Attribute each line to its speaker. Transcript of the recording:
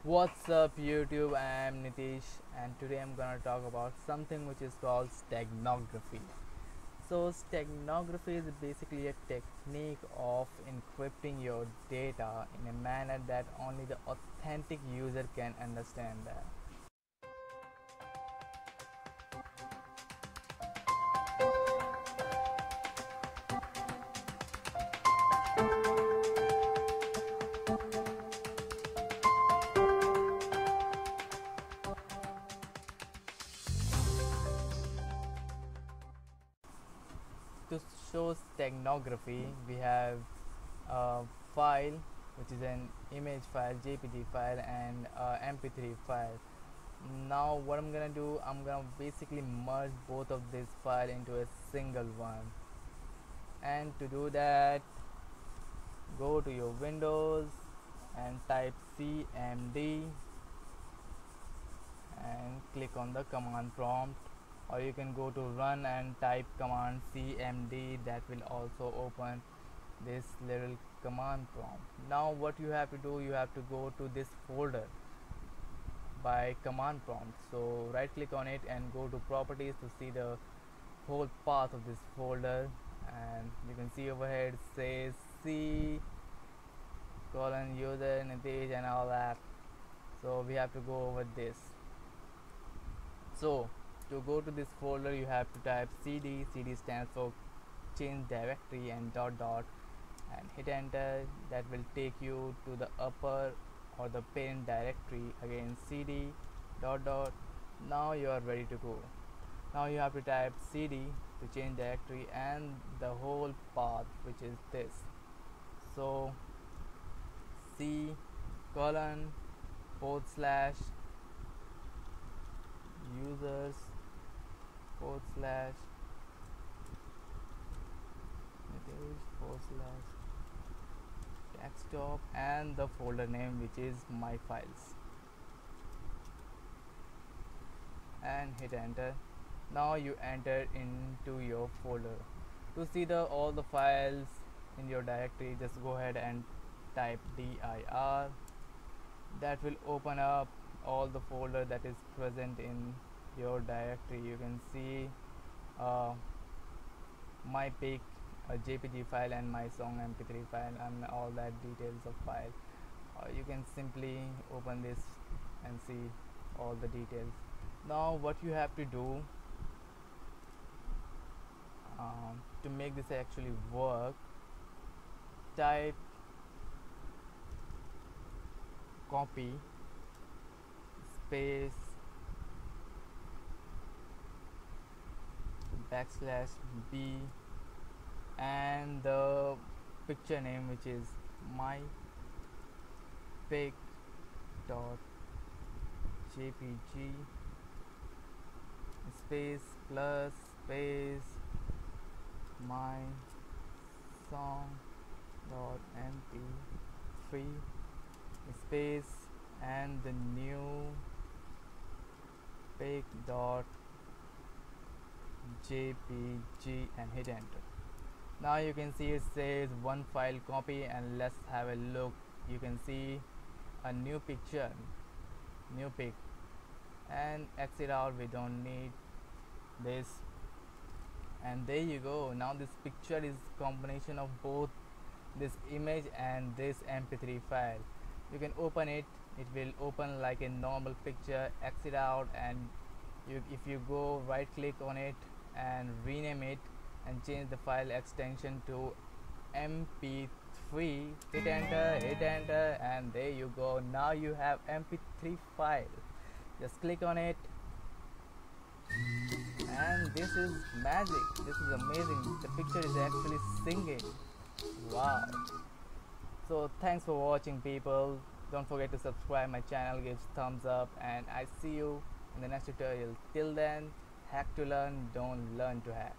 Speaker 1: What's up YouTube? I am Nitish and today I'm gonna talk about something which is called stagnography. So stagnography is basically a technique of encrypting your data in a manner that only the authentic user can understand that. To show stagnography, we have a file which is an image file, JPG file, and MP3 file. Now what I'm gonna do, I'm gonna basically merge both of these files into a single one. And to do that, go to your Windows and type CMD and click on the command prompt, or you can go to run and type command CMD. That will also open this little command prompt. Now what you have to do, you have to go to this folder by command prompt. So right click on it and go to properties to see the whole path of this folder, and you can see over here it says C colon user Nitish and all that. So we have to go over this. So to go to this folder you have to type cd. Cd stands for change directory and dot dot and hit enter. That will take you to the upper or the parent directory. Again cd dot dot. Now you are ready to go. Now you have to type cd to change directory and the whole path, which is this. So c colon / users / desktop and the folder name, which is my files, and hit enter. Now you enter into your folder. To see the all the files in your directory, just go ahead and type dir. That will open up all the folder that is present in your directory. You can see my pic, a JPG file, and my song MP3 file, and all that details of file. You can simply open this and see all the details. Now what you have to do to make this actually work, type copy space \b and the picture name, which is my pic dot jpg space plus space my song dot mp3 space and the new pic dot jpg and hit enter. Now you can see it says one file copy, and let's have a look. You can see a new picture, new pic, and exit out. We don't need this, and there you go. Now this picture is combination of both this image and this mp3 file. You can open it, it will open like a normal picture. Exit out, and if you go right click on it and rename it and change the file extension to mp3, hit enter, and there you go. Now you have mp3 file. Just click on it, and this is magic. This is amazing. The picture is actually singing. Wow. So thanks for watching, people. Don't forget to subscribe my channel, give thumbs up, and I see you in the next tutorial. Till then, hack to learn, don't learn to hack.